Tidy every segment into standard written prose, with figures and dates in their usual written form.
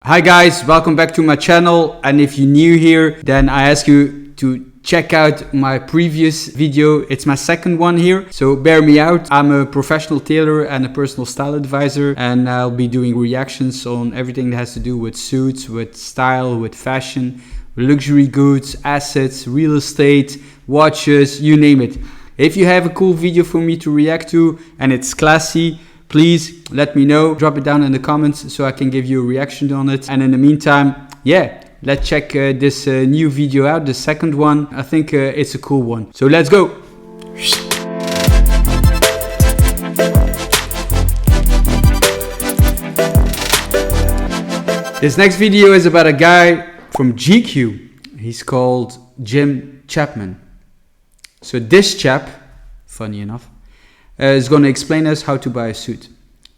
Hi guys, welcome back to my channel, and if you're new here, then I ask you to check out my previous video. It's my second one here, so bear me out. I'm a professional tailor and a personal style advisor, and I'll be doing reactions on everything that has to do with suits, with style, with fashion, luxury goods, assets, real estate, watches, you name it. If you have a cool video for me to react to and it's classy, please let me know. Drop it down in the comments so I can give you a reaction on it. And in the meantime, yeah, let's check this new video out, the second one. I think it's a cool one. So let's go. This next video is about a guy from GQ. He's called Chapman. So this chap, funny enough, is going to explain us how to buy a suit.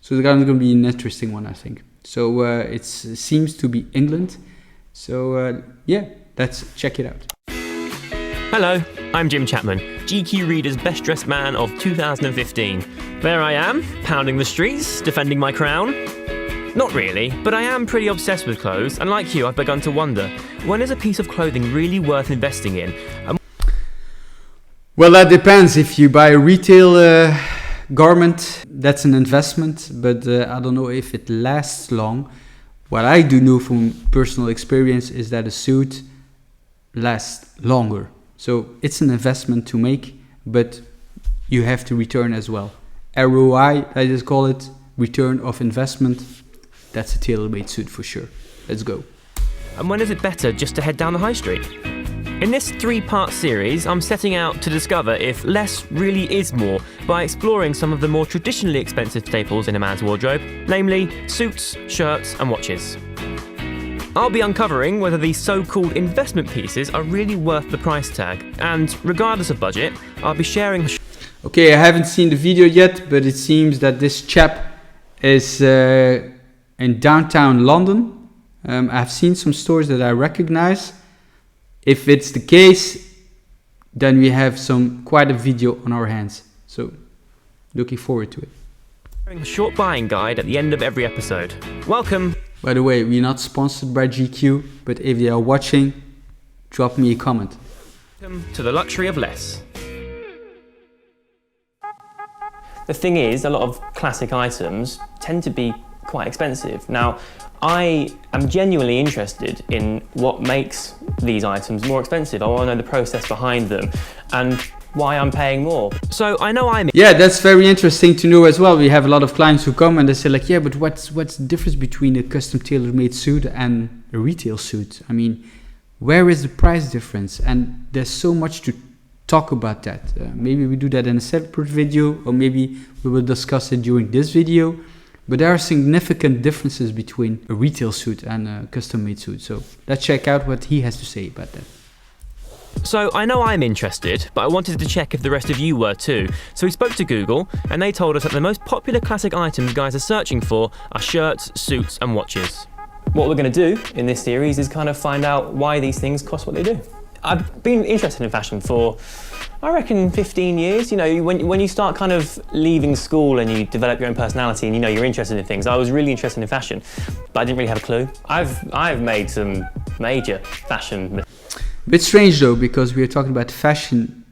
So it's going to be an interesting one, I think. So it seems to be England. So yeah, let's check it out. Hello, I'm Chapman, GQ Reader's Best Dressed Man of 2015. There I am, pounding the streets, defending my crown. Not really, but I am pretty obsessed with clothes, and like you, I've begun to wonder, when is a piece of clothing really worth investing in? Well, that depends. If you buy a retail garment, that's an investment, but I don't know if it lasts long. What I do know from personal experience is that a suit lasts longer. So it's an investment to make, but you have to return as well. ROI, I just call it, return of investment. That's a tailor-made suit for sure. Let's go. And when is it better just to head down the high street? In this 3-part series, I'm setting out to discover if less really is more by exploring some of the more traditionally expensive staples in a man's wardrobe, namely suits, shirts, and watches. I'll be uncovering whether these so-called investment pieces are really worth the price tag, and regardless of budget, I'll be sharing. Okay, I haven't seen the video yet, but it seems that this chap is in downtown London. I've seen some stores that I recognize. If it's the case, then we have quite a video on our hands. So, looking forward to it. A short buying guide at the end of every episode. Welcome! By the way, we're not sponsored by GQ, but if they are watching, drop me a comment. Welcome to the luxury of less. The thing is, a lot of classic items tend to be quite expensive. Now, I am genuinely interested in what makes these items more expensive. I want to know the process behind them and why I'm paying more. So I know Yeah, that's very interesting to know as well. We have a lot of clients who come and they say like, yeah, but what's the difference between a custom tailor-made suit and a retail suit? I mean, where is the price difference? And there's so much to talk about that. Maybe we do that in a separate video, or maybe we will discuss it during this video. But there are significant differences between a retail suit and a custom-made suit. So let's check out what he has to say about that. So I know I'm interested, but I wanted to check if the rest of you were too. So we spoke to Google, and they told us that the most popular classic items guys are searching for are shirts, suits, and watches. What we're going to do in this series is kind of find out why these things cost what they do. I've been interested in fashion for, I reckon, 15 years. You know, when you start kind of leaving school and you develop your own personality and you know you're interested in things, I was really interested in fashion, but I didn't really have a clue. I've made some major fashion. A bit strange though, because we are talking about fashion,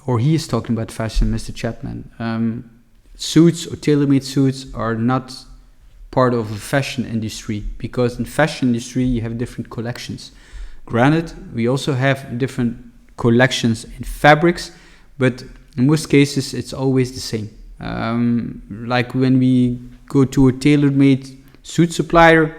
or he is talking about fashion, Mr. Chapman. Suits or tailor-made suits are not part of the fashion industry, because in fashion industry you have different collections. Granted, we also have different collections in fabrics, but in most cases it's always the same. Like when we go to a tailor-made suit supplier,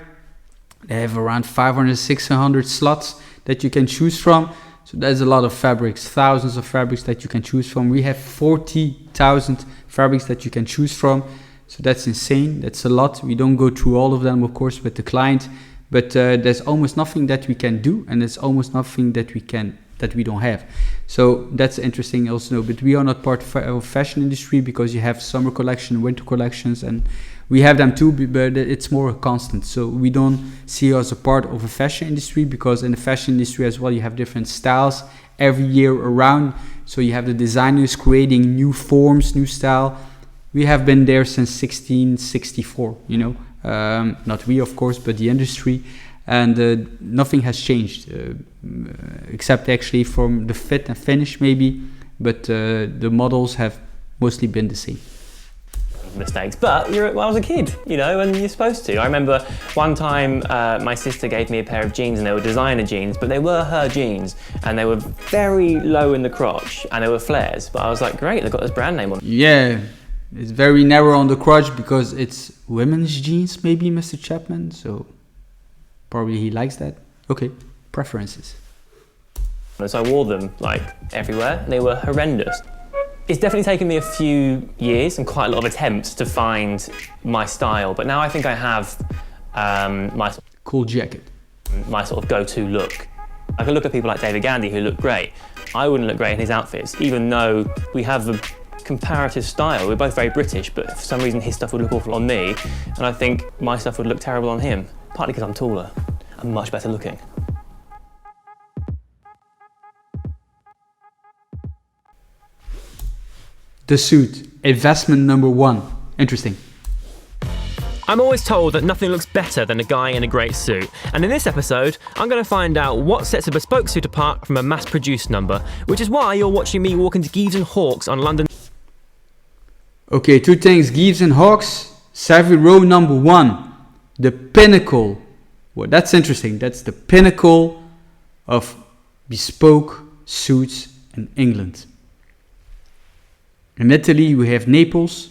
they have around 500, 600 slots that you can choose from. So there's a lot of fabrics, thousands of fabrics that you can choose from. We have 40,000 fabrics that you can choose from. So that's insane. That's a lot. We don't go through all of them, of course, with the client. But there's almost nothing that we can do, and there's almost nothing that we don't have. So that's interesting also to know. But we are not part of fashion industry, because you have summer collection, winter collections, and we have them too, but it's more a constant. So we don't see us as a part of a fashion industry, because in the fashion industry as well, you have different styles every year around. So you have the designers creating new forms, new style. We have been there since 1664, you know. Not we, of course, but the industry. And nothing has changed, except actually from the fit and finish maybe, but the models have mostly been the same. Mistakes, but I was a kid, and you're supposed to. I remember one time my sister gave me a pair of jeans, and they were designer jeans, but they were her jeans, and they were very low in the crotch, and they were flares. But I was like, great, they've got this brand name on. Yeah, it's very narrow on the crotch because it's women's jeans, maybe, Mr. Chapman. So probably he likes that. Okay, preferences. So I wore them like everywhere, and they were horrendous. It's definitely taken me a few years and quite a lot of attempts to find my style, but now I think I have my cool jacket, my sort of go-to look. I can look at people like David Gandy who look great. I wouldn't look great in his outfits, even though we have a comparative style. We're both very British, but for some reason his stuff would look awful on me, and I think my stuff would look terrible on him, partly because I'm taller and much better looking. The suit, investment number one. Interesting. I'm always told that nothing looks better than a guy in a great suit, and in this episode, I'm going to find out what sets a bespoke suit apart from a mass-produced number, which is why you're watching me walk into Gives and Hawks on London. Okay, two things, Gives and Hawks, Savile Row number one, the pinnacle. Well, that's interesting. That's the pinnacle of bespoke suits in England. In Italy, we have Naples.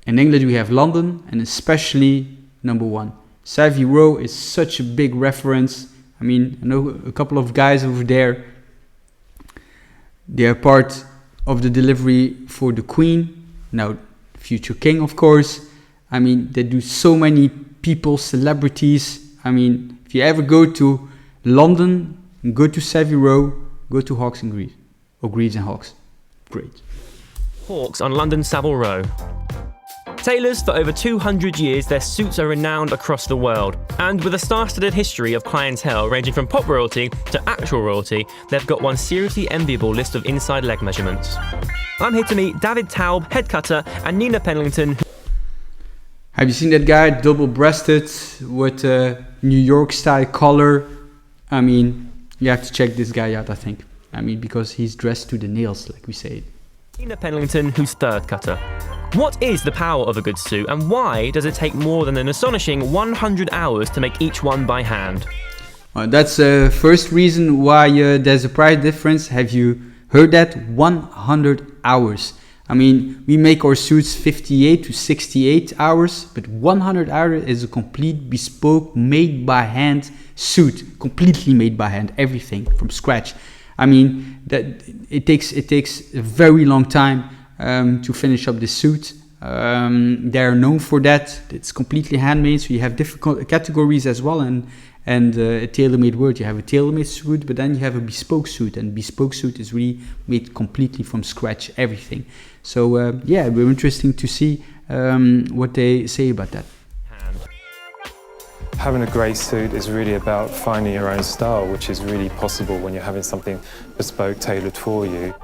In England, we have London, and especially number one. Savile Row is such a big reference. I mean, I know a couple of guys over there. They are part of the delivery for the Queen, now future King, of course. I mean, they do so many people, celebrities. I mean, if you ever go to London, go to Savile Row, go to Hawks and Greaves, or Greaves and Hawks. Great. Hawks on London Savile Row. Tailors for over 200 years, their suits are renowned across the world. And with a star-studded history of clientele ranging from pop royalty to actual royalty, they've got one seriously enviable list of inside leg measurements. I'm here to meet David Taub, head cutter, and Nina Pennington. Have you seen that guy, double-breasted, with a New York-style collar? I mean, you have to check this guy out, I think. I mean, because he's dressed to the nails, like we say. Nina Pennington, who's third cutter. What is the power of a good suit, and why does it take more than an astonishing 100 hours to make each one by hand? That's the first reason why there's a price difference. Have you heard that? 100 hours. I mean, we make our suits 58 to 68 hours, but 100 hours is a complete bespoke, made by hand suit. Completely made by hand, everything from scratch. I mean, that it takes a very long time to finish up the suit. They're known for that. It's completely handmade, so you have different categories as well, and a tailor-made word. You have a tailor-made suit, but then you have a bespoke suit, and bespoke suit is really made completely from scratch, everything. So yeah, it will be interesting to see what they say about that. Having a great suit is really about finding your own style, which is really possible when you're having something bespoke, tailored for you.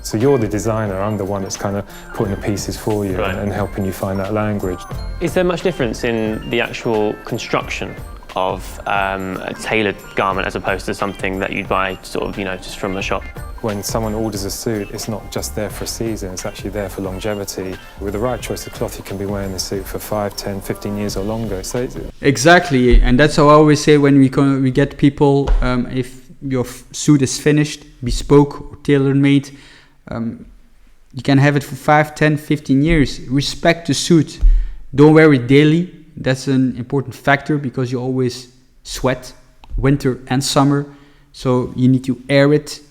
So you're the designer, I'm the one that's kind of putting the pieces for you, right, and helping you find that language. Is there much difference in the actual construction of a tailored garment as opposed to something that you'd buy sort of, just from a shop? When someone orders a suit, it's not just there for a season, it's actually there for longevity. With the right choice of cloth, you can be wearing the suit for 5, 10, 15 years or longer. So exactly, and that's how I always say when we get people, if your suit is finished, bespoke or tailor-made, you can have it for 5, 10, 15 years. Respect the suit. Don't wear it daily. That's an important factor because you always sweat, winter and summer. So you need to air it.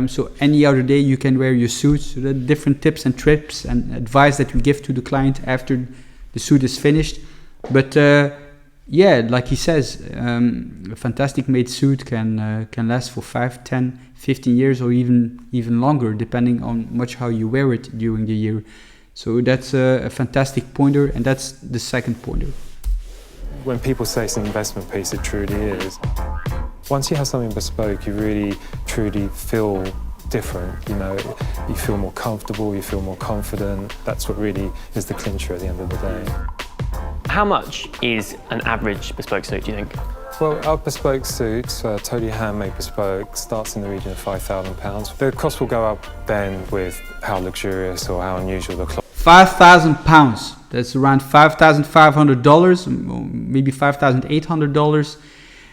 So any other day you can wear your suit. So there are different tips and tricks and advice that we give to the client after the suit is finished. But yeah, like he says, a fantastic made suit can last for 5, 10, 15 years or even longer, depending on much how you wear it during the year. So that's a fantastic pointer, and that's the second pointer. When people say it's an investment piece, it truly is. Once you have something bespoke, you really, truly feel different. You feel more comfortable, you feel more confident. That's what really is the clincher at the end of the day. How much is an average bespoke suit, do you think? Well, our bespoke suit, totally handmade bespoke, starts in the region of £5,000. The cost will go up then with how luxurious or how unusual the cloth. £5,000. That's around $5,500, maybe $5,800.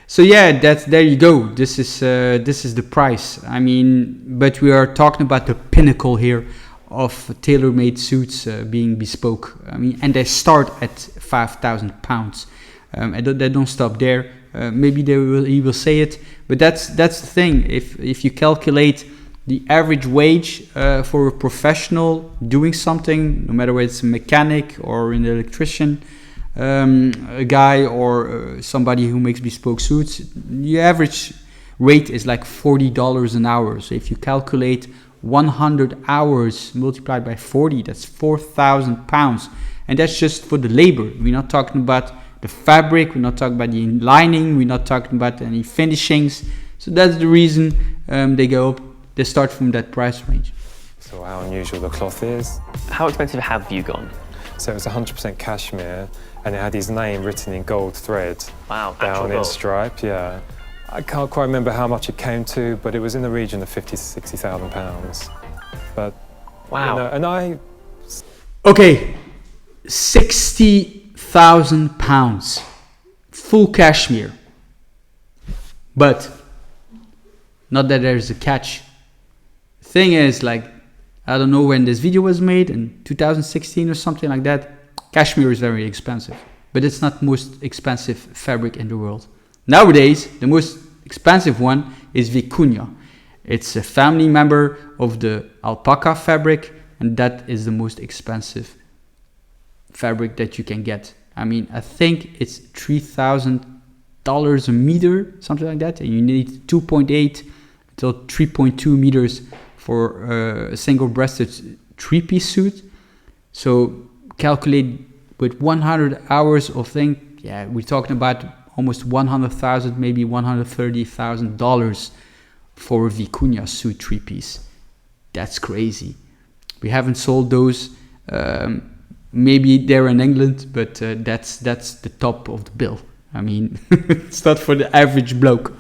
So yeah, there you go. This is the price. I mean, but we are talking about the pinnacle here of tailor-made suits being bespoke. I mean, and they start at £5,000. And they don't stop there. Maybe he will say it, but that's the thing. If you calculate the average wage for a professional doing something, no matter whether it's a mechanic or an electrician, a guy or somebody who makes bespoke suits, the average rate is like $40 an hour. So if you calculate 100 hours multiplied by 40, that's £4,000, and that's just for the labor. We're not talking about the fabric, we're not talking about the lining, we're not talking about any finishings. So that's the reason they go up. They start from that price range. So how unusual the cloth is. How expensive have you gone? So it was 100% cashmere, and it had his name written in gold thread. Wow, down in gold. stripe, yeah. I can't quite remember how much it came to, but it was in the region of £50,000 to £60,000. But wow, you know, and I. Okay, £60,000, full cashmere. But not that there's a catch. The thing is, like, I don't know when this video was made, in 2016 or something like that. Cashmere is very expensive, but it's not the most expensive fabric in the world. Nowadays, the most expensive one is vicuña. It's a family member of the alpaca fabric, and that is the most expensive fabric that you can get. I mean, I think it's $3,000 a meter, something like that, and you need 2.8 until 3.2 meters for a single-breasted three-piece suit. So calculate with 100 hours of thing, yeah, we're talking about almost $100,000, maybe $130,000 for a vicuña suit three-piece. That's crazy. We haven't sold those. Maybe they're in England, but that's the top of the bill. I mean, it's not for the average bloke.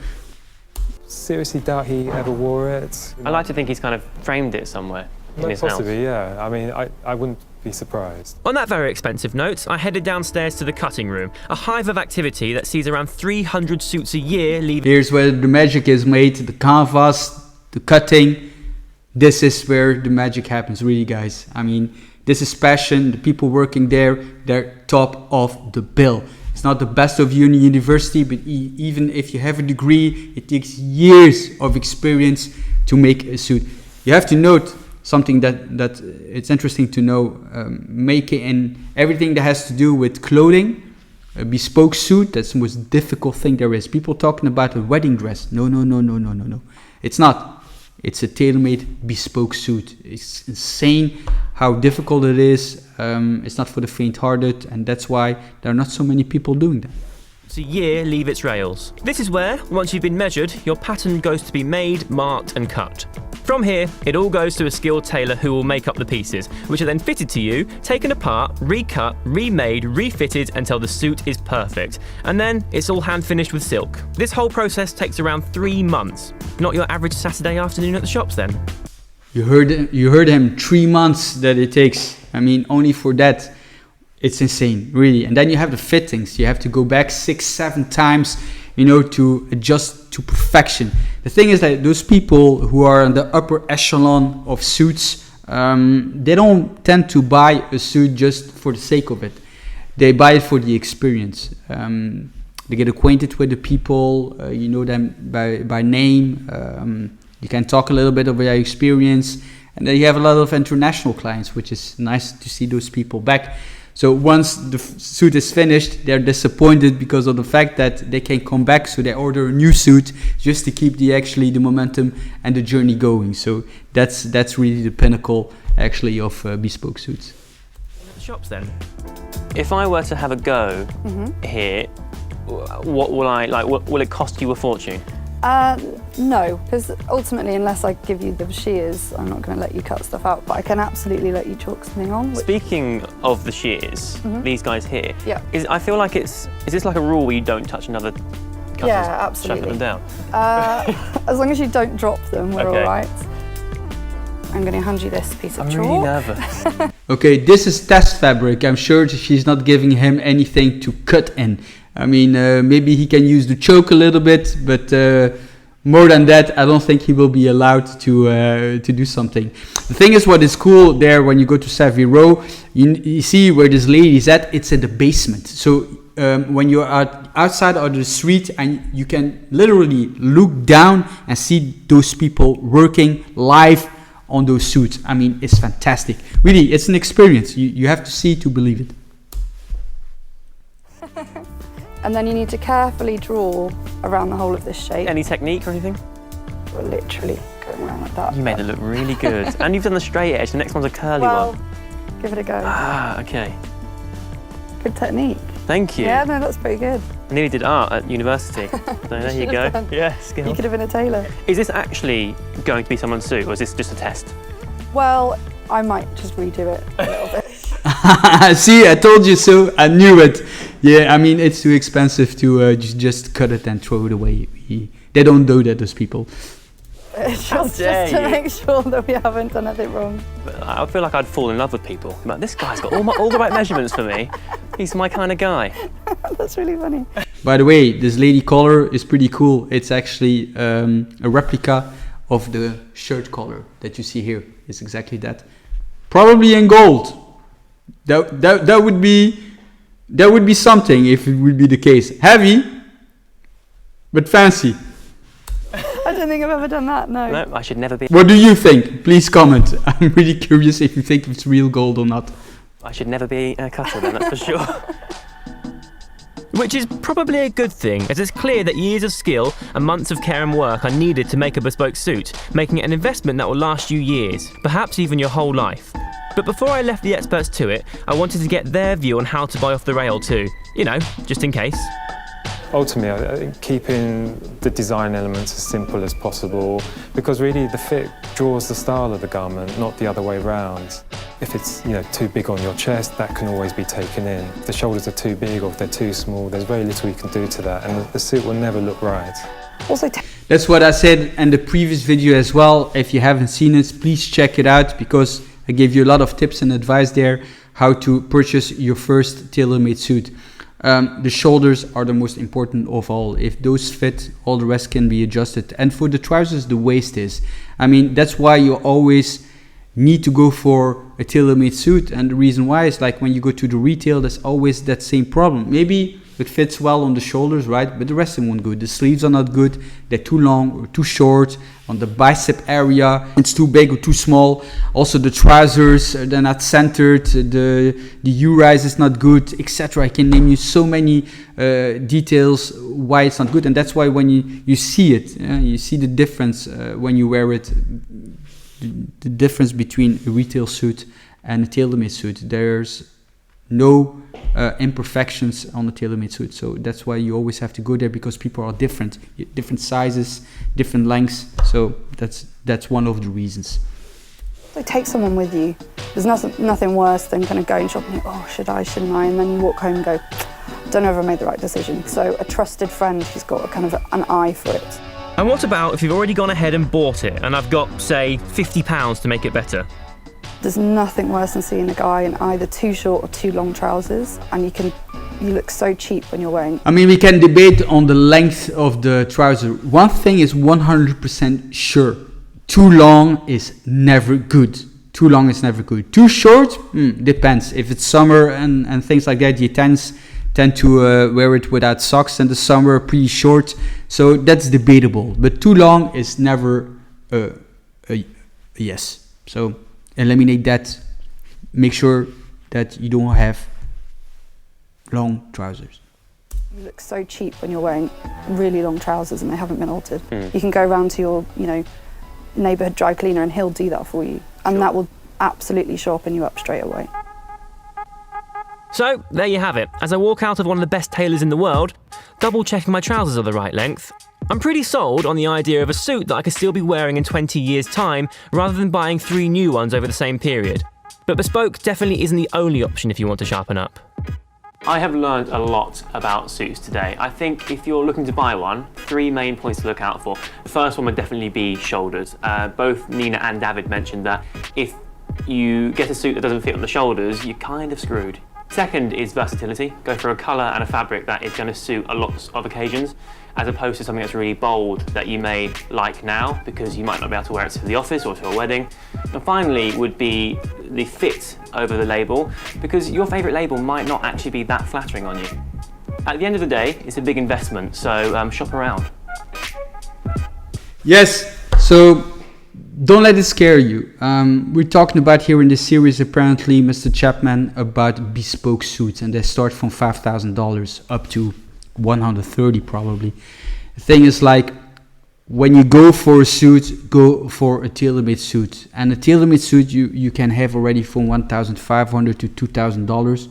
Seriously doubt he ever wore it. I like to think he's kind of framed it somewhere in his Possibly, house. yeah. I mean, I wouldn't be surprised. On that very expensive note, I headed downstairs to the cutting room, a hive of activity that sees around 300 suits a year leave. Here's where the magic is made, the canvas, the cutting. This is where the magic happens, really, guys. I mean, this is passion. The people working there, they're top of the bill. It's not the best of university, but even if you have a degree, it takes years of experience to make a suit. You have to note something that it's interesting to know. Making and everything that has to do with clothing, a bespoke suit, that's the most difficult thing there is. People talking about a wedding dress. No. It's not. It's a tailor-made bespoke suit. It's insane how difficult it is. It's not for the faint-hearted, and that's why there are not so many people doing that. A year leave its rails. This is where, once you've been measured, your pattern goes to be made, marked and cut. From here, it all goes to a skilled tailor who will make up the pieces, which are then fitted to you, taken apart, recut, remade, refitted until the suit is perfect. And then it's all hand finished with silk. This whole process takes around 3 months. Not your average Saturday afternoon at the shops then. You heard him, 3 months that it takes. I mean, only for that, it's insane, really. And then you have the fittings. You have to go back 6-7 times, to adjust to perfection. The thing is that those people who are in the upper echelon of suits, they don't tend to buy a suit just for the sake of it. They buy it for the experience. They get acquainted with the people, you know them by name. You can talk a little bit about your experience. And then you have a lot of international clients, which is nice to see those people back. So once the suit is finished, they're disappointed because of the fact that they can come back. So they order a new suit just to keep the momentum and the journey going. So that's really the pinnacle actually of bespoke suits. The shops then. If I were to have a go here, what will I like? Will it cost you a fortune? No, because ultimately, unless I give you the shears, I'm not going to let you cut stuff out, but I can absolutely let you chalk something on. Speaking of the shears, these guys here. Yeah. I feel like is this like a rule where you don't touch another cutters? Yeah, absolutely. Shuffle them down. As long as you don't drop them, we're Okay. all right. I'm going to hand you this piece of I'm chalk. really nervous. Okay, this is test fabric. I'm sure she's not giving him anything to cut in. I mean, maybe he can use the choke a little bit, but more than that, I don't think he will be allowed to do something. The thing is, what is cool there when you go to Savile Row, you see where this lady is at. It's in the basement. So when you're outside on the street, and you can literally look down and see those people working live on those suits. I mean, it's fantastic. Really, it's an experience. You have to see to believe it. And then you need to carefully draw around the whole of this shape. Any technique or anything? We're literally going around like that. You made it look really good. And you've done the straight edge. The next one's a curly Well, one. give it a go. Ah, okay. Good technique. Thank you. Yeah, no, that's pretty good. I nearly did art at university. So there you go. have done. Yeah, You skill. could have been a tailor. Is this actually going to be someone's suit, or is this just a test? Well, I might just redo it a little bit. See, I told you so. I knew it. Yeah, I mean, it's too expensive to just cut it and throw it away. They don't do that, those people. just dare to you. make sure that we haven't done anything wrong. But I feel like I'd fall in love with people. Like, this guy's got all the right measurements for me. He's my kind of guy. That's really funny. By the way, this lady collar is pretty cool. It's actually a replica of the shirt collar that you see here. It's exactly that. Probably in gold. That would be something if it would be the case. Heavy, but fancy. I don't think I've ever done that, no. No, I should never be. What do you think? Please comment. I'm really curious if you think it's real gold or not. I should never be a cutter then, that's for sure. Which is probably a good thing, as it's clear that years of skill and months of care and work are needed to make a bespoke suit, making it an investment that will last you years, perhaps even your whole life. But before I left the experts to it, I wanted to get their view on how to buy off the rail too. You know, just in case. Ultimately, I think keeping the design elements as simple as possible, because really the fit draws the style of the garment, not the other way round. If it's too big on your chest, that can always be taken in. If the shoulders are too big or if they're too small, there's very little you can do to that, and the suit will never look right. Also, That's what I said in the previous video as well. If you haven't seen it, please check it out, because I gave you a lot of tips and advice there how to purchase your first tailor-made suit. The shoulders are the most important of all. If those fit, all the rest can be adjusted. And for the trousers, the waist is. I mean, that's why you always need to go for a tailor-made suit. And the reason why is, like, when you go to the retail, there's always that same problem. Maybe it fits well on the shoulders, right? But the rest of them won't go. The sleeves are not good. They're too long or too short. On the bicep area, it's too big or too small. Also, the trousers, they're not centered. The U-rise is not good, etc. I can name you so many details why it's not good. And that's why when you see it, you see the difference when you wear it. The difference between a retail suit and a tailor-made suit. There's no imperfections on the tailor-made suit, so that's why you always have to go there, because people are different sizes, different lengths. So that's one of the reasons. So take someone with you. There's nothing worse than kind of going shopping and think, oh, should I, shouldn't I? And then you walk home and go, don't know if I made the right decision. So a trusted friend who's got a kind of an eye for it. And what about if you've already gone ahead and bought it, and I've got, say, £50 to make it better? There's nothing worse than seeing a guy in either too short or too long trousers, and you look so cheap when you're wearing. I mean, we can debate on the length of the trouser. One thing is 100% sure. Too long is never good. Too long is never good. Too short? Depends. If it's summer and things like that, you tend to wear it without socks in the summer, pretty short. So that's debatable. But too long is never a yes. So eliminate that. Make sure that you don't have long trousers. You look so cheap when you're wearing really long trousers and they haven't been altered. You can go around to your, neighbourhood dry cleaner and he'll do that for you. And that will absolutely sharpen you up straight away. So, there you have it. As I walk out of one of the best tailors in the world, double checking my trousers are the right length, I'm pretty sold on the idea of a suit that I could still be wearing in 20 years' time, rather than buying 3 new ones over the same period. But Bespoke definitely isn't the only option if you want to sharpen up. I have learned a lot about suits today. I think if you're looking to buy one, 3 main points to look out for. The first one would definitely be shoulders. Both Nina and David mentioned that if you get a suit that doesn't fit on the shoulders, you're kind of screwed. Second is versatility. Go for a colour and a fabric that is going to suit a lot of occasions, as opposed to something that's really bold that you may like now because you might not be able to wear it to the office or to a wedding. And finally would be the fit over the label, because your favourite label might not actually be that flattering on you. At the end of the day, it's a big investment, so shop around. Yes, so don't let it scare you. We're talking about here in this series, apparently, Mr. Chapman, about bespoke suits, and they start from $5,000 up to 130 probably. The thing is, like, when you go for a suit, go for a tailor-made suit. And a tailor-made suit you can have already from $1,500 to $2,000.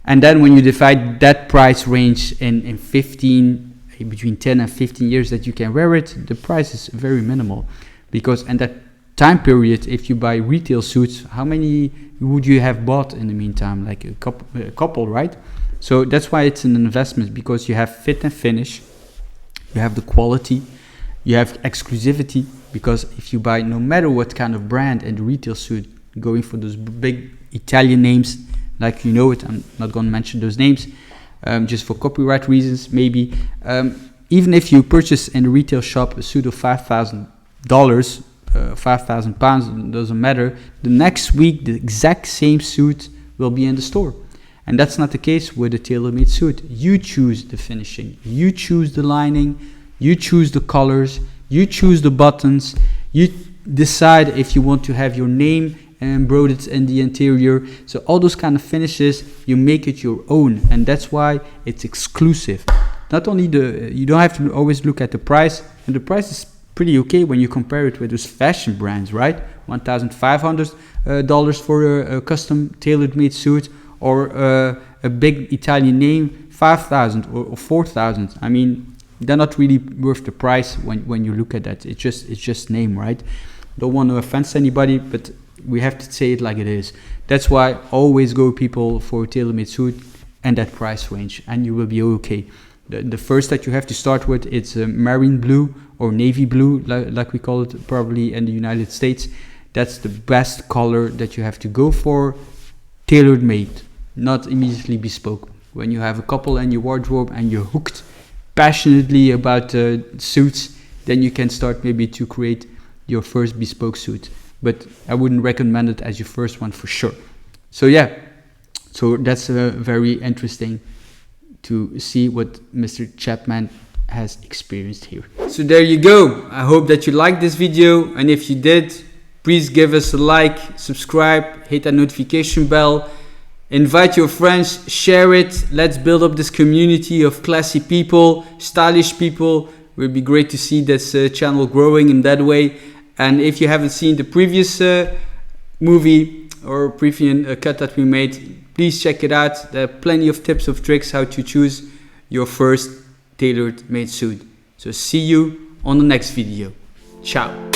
And then when you divide that price range in 15, between 10 and 15 years that you can wear it, the price is very minimal. Because in that time period, if you buy retail suits, how many would you have bought in the meantime? Like a couple, right? So that's why it's an investment, because you have fit and finish, you have the quality, you have exclusivity, because if you buy no matter what kind of brand and retail suit, going for those big Italian names, like you know it, I'm not going to mention those names, just for copyright reasons maybe. Even if you purchase in a retail shop a suit of $5,000, £5,000, doesn't matter, the next week the exact same suit will be in the store. And that's not the case with a tailor-made suit. You choose the finishing, you choose the lining, you choose the colors, you choose the buttons, you decide if you want to have your name embroidered in the interior. So all those kind of finishes, you make it your own, and that's why it's exclusive. Not only you don't have to always look at the price, and the price is pretty okay when you compare it with those fashion brands, right? $1,500 for a custom tailor-made suit, or a big Italian name, $5,000 or $4,000. I mean, they're not really worth the price when you look at that. It's just name, right? Don't want to offend anybody, but we have to say it like it is. That's why always go people for a tailor-made suit and that price range, and you will be okay. The first that you have to start with, it's marine blue or navy blue, like we call it probably in the United States. That's the best color that you have to go for, tailored made, not immediately bespoke. When you have a couple in your wardrobe and you're hooked passionately about suits, then you can start maybe to create your first bespoke suit. But I wouldn't recommend it as your first one for sure. So yeah, so that's very interesting to see what Mr. Chapman has experienced here. So there you go. I hope that you liked this video, and if you did, please give us a like, subscribe, hit that notification bell, invite your friends, share it. Let's build up this community of classy people, stylish people. It would be great to see this channel growing in that way. And if you haven't seen the previous movie or previous cut that we made, please check it out. There are plenty of tips of tricks how to choose your first tailored made suit. So see you on the next video. Ciao.